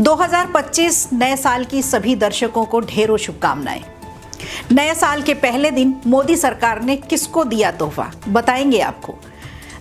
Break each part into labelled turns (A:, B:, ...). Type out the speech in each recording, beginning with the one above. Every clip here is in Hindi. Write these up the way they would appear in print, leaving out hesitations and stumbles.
A: 2025 नए साल की सभी दर्शकों को ढेरों शुभकामनाएं। नए साल के पहले दिन मोदी सरकार ने किसको दिया तोहफा, बताएंगे आपको।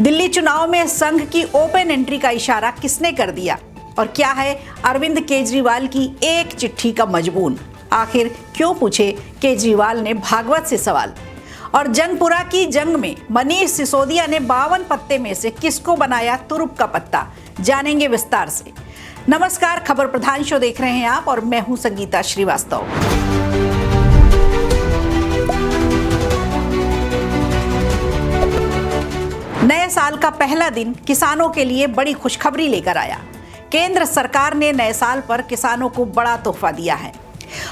A: दिल्ली चुनाव में संघ की ओपन एंट्री का इशारा किसने कर दिया और क्या है अरविंद केजरीवाल की एक चिट्ठी का मजमून। आखिर क्यों पूछे केजरीवाल ने भागवत से सवाल। और जंगपुरा की जंग में मनीष सिसोदिया ने 52 पत्ते में से किसको बनाया तुरुप का पत्ता, जानेंगे विस्तार से। नमस्कार, खबर प्रधान शो देख रहे हैं आप और मैं हूं संगीता श्रीवास्तव। नए साल का पहला दिन किसानों के लिए बड़ी खुशखबरी लेकर आया। केंद्र सरकार ने नए साल पर किसानों को बड़ा तोहफा दिया है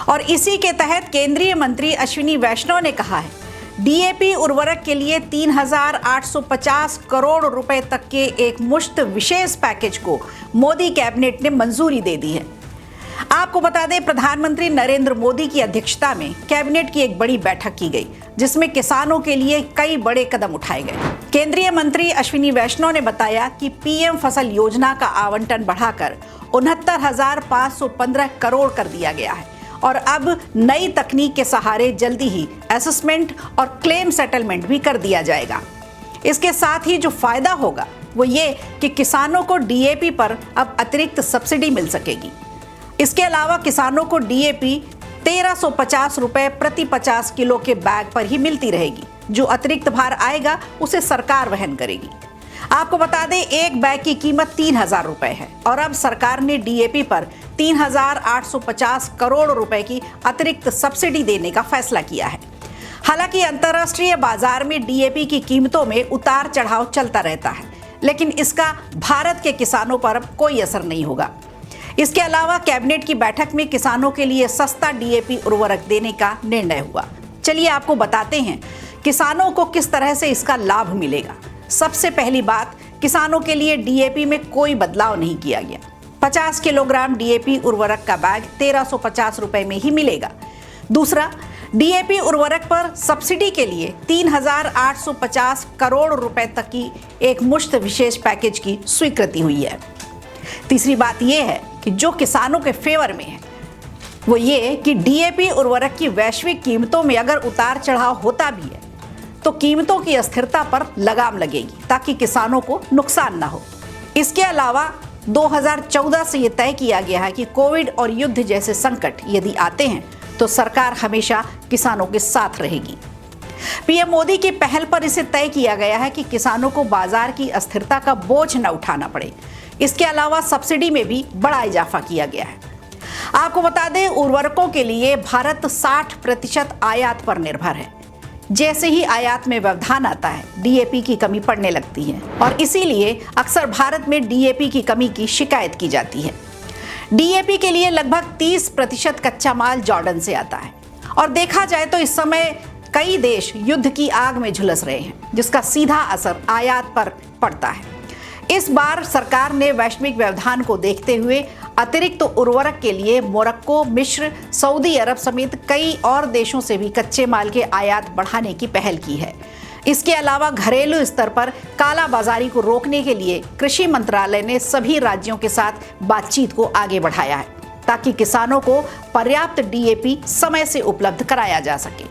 A: और इसी के तहत केंद्रीय मंत्री अश्विनी वैष्णव ने कहा है डीएपी उर्वरक के लिए 3,850 करोड़ रुपए तक के एक मुश्त विशेष पैकेज को मोदी कैबिनेट ने मंजूरी दे दी है। आपको बता दें, प्रधानमंत्री नरेंद्र मोदी की अध्यक्षता में कैबिनेट की एक बड़ी बैठक की गई जिसमें किसानों के लिए कई बड़े कदम उठाए गए। केंद्रीय मंत्री अश्विनी वैष्णव ने बताया कि पीएम फसल योजना का आवंटन बढ़ाकर 69,515 करोड़ कर दिया गया है और अब नई तकनीक के सहारे जल्दी ही असेसमेंट और क्लेम सेटलमेंट भी कर दिया जाएगा। इसके साथ ही जो फायदा होगा वो ये कि किसानों को डीएपी पर अब अतिरिक्त सब्सिडी मिल सकेगी। इसके अलावा किसानों को डीएपी 1,350 रुपए प्रति 50 किलो के बैग पर ही मिलती रहेगी। जो अतिरिक्त भार आएगा उसे सरकार वहन करेगी। आपको बता दें, एक बैग की कीमत 3,000 रुपए है और अब सरकार ने डीएपी पर 3,850 करोड़ रुपए की अतिरिक्त सब्सिडी देने का फैसला किया है। हालांकि अंतर्राष्ट्रीय बाजार में डीएपी की कीमतों में उतार चढ़ाव चलता रहता है, लेकिन इसका भारत के किसानों पर अब कोई असर नहीं होगा। इसके अलावा कैबिनेट की बैठक में किसानों के लिए सस्ता डीएपी उर्वरक देने का निर्णय हुआ। चलिए आपको बताते हैं किसानों को किस तरह से इसका लाभ मिलेगा। सबसे पहली बात, किसानों के लिए डीएपी में कोई बदलाव नहीं किया गया। 50 किलोग्राम डीएपी उर्वरक का बैग 1,350 रुपए में ही मिलेगा। दूसरा, डीएपी उर्वरक पर सब्सिडी के लिए 3,850 करोड़ रुपए तक की एक मुश्त विशेष पैकेज की स्वीकृति हुई है। तीसरी बात यह है कि जो किसानों के फेवर में है वो ये कि डीएपी उर्वरक की वैश्विक कीमतों में अगर उतार चढ़ाव होता भी है तो कीमतों की अस्थिरता पर लगाम लगेगी ताकि किसानों को नुकसान ना हो। इसके अलावा 2014 से ये तय किया गया है कि कोविड और युद्ध जैसे संकट यदि आते हैं तो सरकार हमेशा किसानों के साथ रहेगी। पीएम मोदी की पहल पर इसे तय किया गया है कि किसानों को बाजार की अस्थिरता का बोझ न उठाना पड़े। इसके अलावा सब्सिडी में भी बड़ा इजाफा किया गया है। आपको बता दें, उर्वरकों के लिए भारत 60% आयात पर निर्भर है। जैसे ही आयात में व्यवधान आता है डीएपी की कमी पड़ने लगती है और इसीलिए अक्सर भारत में डीएपी की कमी की शिकायत की जाती है। डीएपी के लिए लगभग 30% कच्चा माल जॉर्डन से आता है और देखा जाए तो इस समय कई देश युद्ध की आग में झुलस रहे हैं जिसका सीधा असर आयात पर पड़ता है। इस बार सरकार ने वैश्विक व्यवधान को देखते हुए अतिरिक्त उर्वरक के लिए मोरक्को, मिस्र, सऊदी अरब समेत कई और देशों से भी कच्चे माल के आयात बढ़ाने की पहल की है। इसके अलावा घरेलू स्तर पर काला बाजारी को रोकने के लिए कृषि मंत्रालय ने सभी राज्यों के साथ बातचीत को आगे बढ़ाया है ताकि किसानों को पर्याप्त डीएपी समय से उपलब्ध कराया जा सके।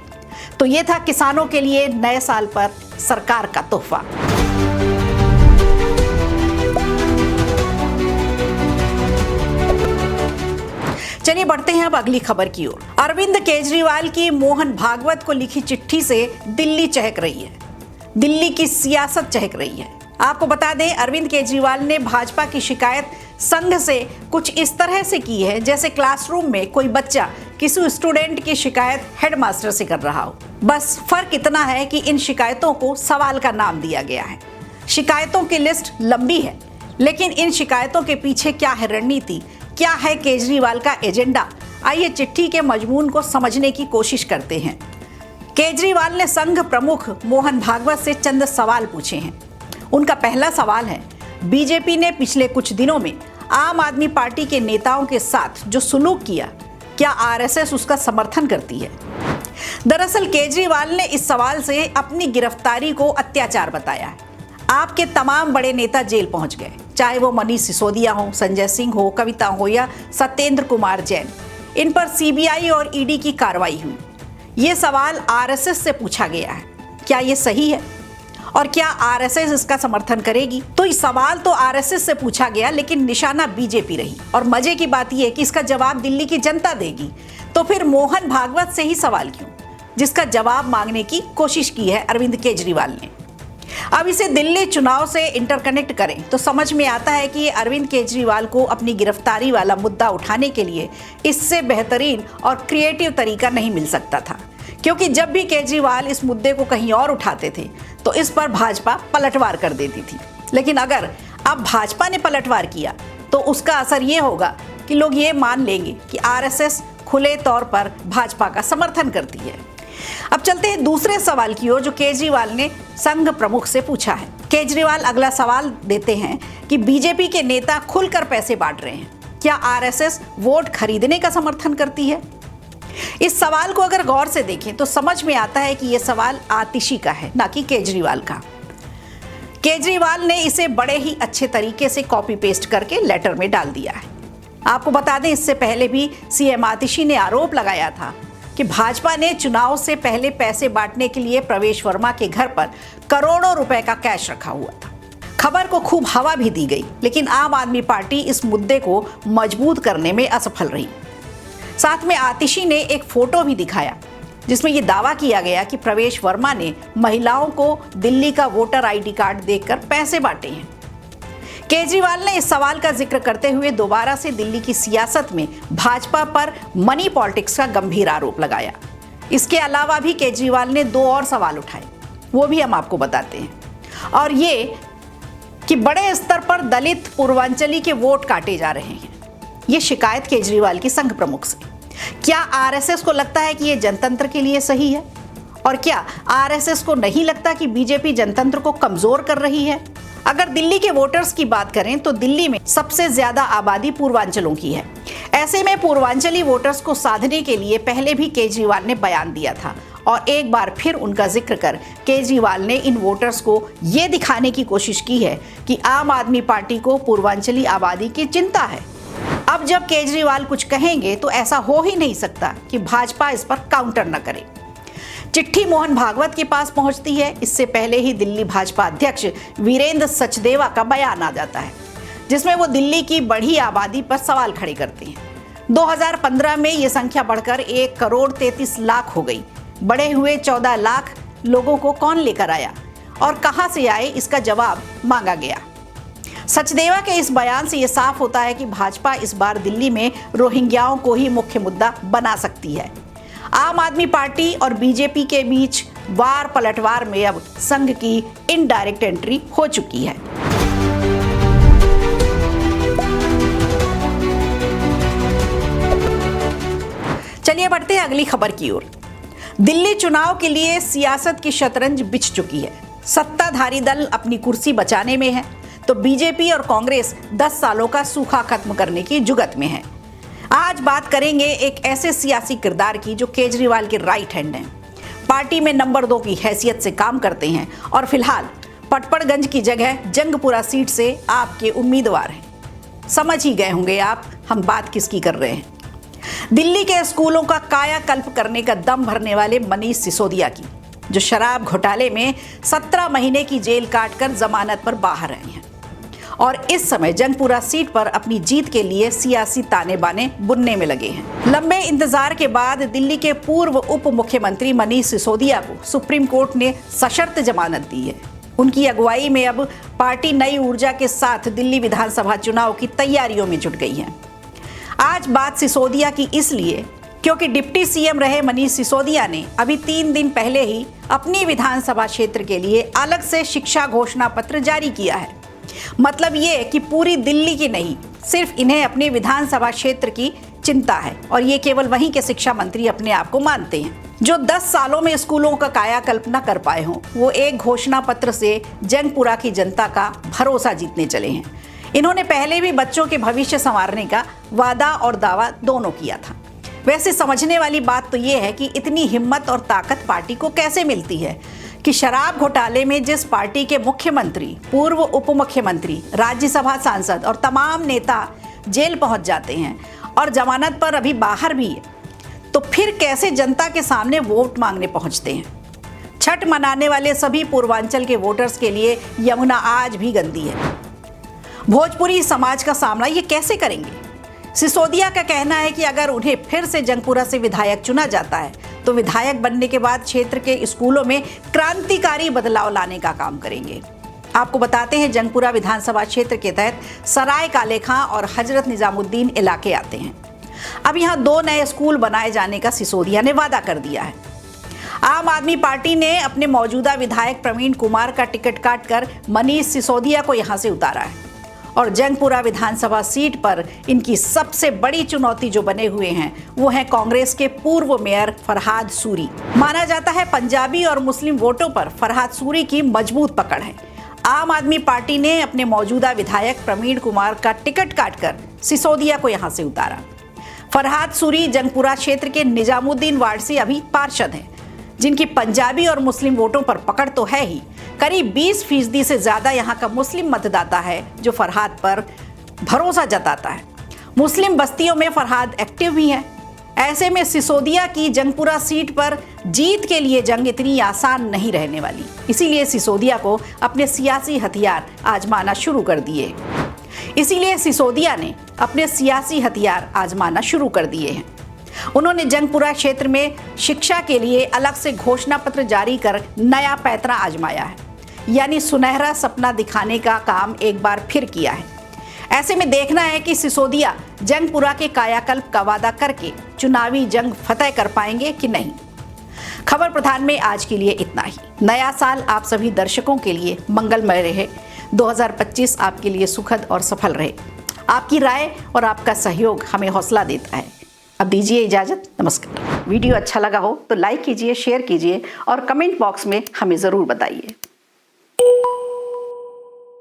A: तो ये था किसानों के लिए नए साल पर सरकार का तोहफा। चलिए बढ़ते हैं अब अगली खबर की ओर। अरविंद केजरीवाल की मोहन भागवत को लिखी चिट्ठी से दिल्ली चहक रही है। दिल्ली की सियासत चहक रही है। आपको बता दें, अरविंद केजरीवाल ने भाजपा की शिकायत संघ से कुछ इस तरह से की है जैसे क्लासरूम में कोई बच्चा किसी स्टूडेंट की शिकायत हेडमास्टर से कर रहा हो। बस फर्क इतना है कि इन शिकायतों को सवाल का नाम दिया गया है। शिकायतों की लिस्ट लंबी है, लेकिन इन शिकायतों के पीछे क्या है रणनीति, क्या है केजरीवाल का एजेंडा, आइए चिट्ठी के मजमून को समझने की कोशिश करते हैं। केजरीवाल ने संघ प्रमुख मोहन भागवत से चंद सवाल पूछे हैं। उनका पहला सवाल है, बीजेपी ने पिछले कुछ दिनों में आम आदमी पार्टी के नेताओं के साथ जो सुलूक किया, क्या आरएसएस उसका समर्थन करती है? दरअसल केजरीवाल ने इस सवाल से अपनी गिरफ्तारी को अत्याचार बताया है। आपके तमाम बड़े नेता जेल पहुंच गए, चाहे वो मनीष सिसोदिया हो, संजय सिंह हो, कविता हो या सत्येंद्र कुमार जैन। इन पर सीबीआई और ईडी की कार्रवाई हुई। ये सवाल आरएसएस से पूछा गया है, क्या ये सही है और क्या आरएसएस इसका समर्थन करेगी? तो ये सवाल तो आरएसएस से पूछा गया, लेकिन निशाना बीजेपी रही। और मजे की बात यह है कि इसका जवाब दिल्ली की जनता देगी। तो फिर मोहन भागवत से ही सवाल क्यों, जिसका जवाब मांगने की कोशिश की है अरविंद केजरीवाल ने। अब इसे दिल्ली चुनाव से इंटरकनेक्ट करें तो समझ में आता है कि अरविंद केजरीवाल को अपनी गिरफ्तारी वाला मुद्दा उठाने के लिए इससे बेहतरीन और क्रिएटिव तरीका नहीं मिल सकता था, क्योंकि जब भी केजरीवाल इस मुद्दे को कहीं और उठाते थे तो इस पर भाजपा पलटवार कर देती थी। लेकिन अगर अब भाजपा ने पलटवार किया तो उसका असर ये होगा कि लोग ये मान लेंगे कि आरएसएस खुले तौर पर भाजपा का समर्थन करती है। अब चलते हैं दूसरे सवाल की ओर जो केजरीवाल ने संघ प्रमुख से पूछा है। केजरीवाल अगला सवाल देते हैं कि बीजेपी के नेता खुलकर पैसे बांट रहे हैं, क्या आरएसएस वोट खरीदने का समर्थन करती है? इस सवाल को अगर गौर से देखें तो समझ में आता है कि यह सवाल आतिशी का है, ना कि केजरीवाल का। केजरीवाल ने इसे बड़े ही अच्छे तरीके से कॉपी पेस्ट करके लेटर में डाल दिया है। आपको बता दें, इससे पहले भी सीएम आतिशी ने आरोप लगाया था कि भाजपा ने चुनाव से पहले पैसे बांटने के लिए प्रवेश वर्मा के घर पर करोड़ों रुपए का कैश रखा हुआ था। खबर को खूब हवा भी दी गई, लेकिन आम आदमी पार्टी इस मुद्दे को मजबूत करने में असफल रही। साथ में आतिशी ने एक फोटो भी दिखाया जिसमें यह दावा किया गया कि प्रवेश वर्मा ने महिलाओं को दिल्ली का वोटर आईडी कार्ड देकर पैसे बांटे हैं। केजरीवाल ने इस सवाल का जिक्र करते हुए दोबारा से दिल्ली की सियासत में भाजपा पर मनी पॉलिटिक्स का गंभीर आरोप लगाया। इसके अलावा भी केजरीवाल ने दो और सवाल उठाए, वो भी हम आपको बताते हैं। और ये कि बड़े स्तर पर दलित पूर्वांचली के वोट काटे जा रहे हैं। ये शिकायत केजरीवाल की संघ प्रमुख से। क्या आरएसएस को लगता है कि ये जनतंत्र के लिए सही है? और क्या आरएसएस को नहीं लगता कि बीजेपी जनतंत्र को कमजोर कर रही है? अगर दिल्ली के वोटर्स की बात करें तो दिल्ली में सबसे ज्यादा आबादी पूर्वांचलों की है। ऐसे में पूर्वांचली वोटर्स को साधने के लिए पहले भी केजरीवाल ने बयान दिया था और एक बार फिर उनका जिक्र कर केजरीवाल ने इन वोटर्स को ये दिखाने की कोशिश की है कि आम आदमी पार्टी को पूर्वांचली आबादी की चिंता है। अब जब केजरीवाल कुछ कहेंगे तो ऐसा हो ही नहीं सकता कि भाजपा इस पर काउंटर न करे। चिट्ठी मोहन भागवत के पास पहुंचती है, इससे पहले ही दिल्ली भाजपा अध्यक्ष वीरेंद्र सचदेवा का बयान आ जाता है, जिसमें वो दिल्ली की बढ़ी आबादी पर सवाल खड़े करते हैं। 2015 में ये संख्या बढ़कर 1,33,00,000 हो गई। बढ़े हुए 14 लाख लोगों को कौन लेकर आया और कहां से आए, इसका जवाब मांगा गया। सचदेवा के इस बयान से यह साफ होता है कि भाजपा इस बार दिल्ली में रोहिंग्याओं को ही मुख्य मुद्दा बना सकती है। आम आदमी पार्टी और बीजेपी के बीच वार पलटवार में अब संघ की इनडायरेक्ट एंट्री हो चुकी है। चलिए बढ़ते हैं अगली खबर की ओर। दिल्ली चुनाव के लिए सियासत की शतरंज बिछ चुकी है। सत्ताधारी दल अपनी कुर्सी बचाने में है तो बीजेपी और कांग्रेस 10 सालों का सूखा खत्म करने की जुगत में है। आज बात करेंगे एक ऐसे सियासी किरदार की जो केजरीवाल के राइट हैंड हैं, पार्टी में नंबर 2 की हैसियत से काम करते हैं और फिलहाल पटपड़गंज की जगह जंगपुरा सीट से आपके उम्मीदवार हैं। समझ ही गए होंगे आप हम बात किसकी कर रहे हैं। दिल्ली के स्कूलों का कायाकल्प करने का दम भरने वाले मनीष सिसोदिया की, जो शराब घोटाले में 17 महीने की जेल काटकर जमानत पर बाहर आए हैं और इस समय जंगपुरा सीट पर अपनी जीत के लिए सियासी ताने बाने बुनने में लगे हैं। लंबे इंतजार के बाद दिल्ली के पूर्व उप मुख्यमंत्री मनीष सिसोदिया को सुप्रीम कोर्ट ने सशर्त जमानत दी है। उनकी अगुवाई में अब पार्टी नई ऊर्जा के साथ दिल्ली विधानसभा चुनाव की तैयारियों में जुट गई है। आज बात सिसोदिया की इसलिए क्योंकि डिप्टी सीएम रहे मनीष सिसोदिया ने अभी 3 दिन पहले ही अपनी विधानसभा क्षेत्र के लिए अलग से शिक्षा घोषणा पत्र जारी किया है। मतलब ये कि पूरी दिल्ली की नहीं, सिर्फ इन्हें अपने विधानसभा क्षेत्र की चिंता है और ये केवल वहीं के शिक्षा मंत्री अपने आप को मानते हैं। जो 10 सालों में स्कूलों का कायाकल्प न कर पाए हों, वो एक घोषणा पत्र से जंगपुरा की जनता का भरोसा जीतने चले हैं। इन्होंने पहले भी बच्चों के भविष्य संवारने का वादा और दावा दोनों किया था। वैसे समझने वाली बात तो ये है कि इतनी हिम्मत और ताकत पार्टी को कैसे मिलती है, कि शराब घोटाले में जिस पार्टी के मुख्यमंत्री, पूर्व उप मुख्यमंत्री, राज्यसभा सांसद और तमाम नेता जेल पहुंच जाते हैं और जमानत पर अभी बाहर भी है, तो फिर कैसे जनता के सामने वोट मांगने पहुंचते हैं। छठ मनाने वाले सभी पूर्वांचल के वोटर्स के लिए यमुना आज भी गंदी है। भोजपुरी समाज का सामना ये कैसे करेंगे। सिसोदिया का कहना है कि अगर उन्हें फिर से जंगपुरा से विधायक चुना जाता है तो विधायक बनने के बाद क्षेत्र के स्कूलों में क्रांतिकारी बदलाव लाने का काम करेंगे। आपको बताते हैं, जंगपुरा विधानसभा क्षेत्र के तहत सराय काले खां और हजरत निजामुद्दीन इलाके आते हैं। अब यहाँ 2 नए स्कूल बनाए जाने का सिसोदिया ने वादा कर दिया है। आम आदमी पार्टी ने अपने मौजूदा विधायक प्रवीण कुमार का टिकट काटकर मनीष सिसोदिया को यहां से उतारा है और जंगपुरा विधानसभा सीट पर इनकी सबसे बड़ी चुनौती जो बने हुए हैं वो है कांग्रेस के पूर्व मेयर फरहाद सूरी। माना जाता है पंजाबी और मुस्लिम वोटों पर फरहाद सूरी की मजबूत पकड़ है। आम आदमी पार्टी ने अपने मौजूदा विधायक प्रवीण कुमार का टिकट काटकर सिसोदिया को यहां से उतारा। फरहाद सूरी जंगपुरा क्षेत्र के निजामुद्दीन वार्ड से अभी पार्षद हैं, जिनकी पंजाबी और मुस्लिम वोटों पर पकड़ तो है ही, करीब 20% से ज्यादा यहाँ का मुस्लिम मतदाता है जो फरहाद पर भरोसा जताता है। मुस्लिम बस्तियों में फरहाद एक्टिव भी है। ऐसे में सिसोदिया की जंगपुरा सीट पर जीत के लिए जंग इतनी आसान नहीं रहने वाली। इसीलिए सिसोदिया को अपने सियासी हथियार आजमाना शुरू कर दिए। हैं। उन्होंने जंगपुरा क्षेत्र में शिक्षा के लिए अलग से घोषणा पत्र जारी कर नया पैंतरा आजमाया है, यानी सुनहरा सपना दिखाने का काम एक बार फिर किया है। ऐसे में देखना है कि सिसोदिया जंगपुरा के कायाकल्प का वादा करके चुनावी जंग फतह कर पाएंगे कि नहीं। खबर प्रधान में आज के लिए इतना ही। नया साल आप सभी दर्शकों के लिए मंगलमय रहे। 2025 आपके लिए सुखद और सफल रहे। आपकी राय और आपका सहयोग हमें हौसला देता है। अब दीजिए इजाजत। नमस्कार। वीडियो अच्छा लगा हो तो लाइक कीजिए, शेयर कीजिए और कमेंट बॉक्स में हमें ज़रूर बताइए।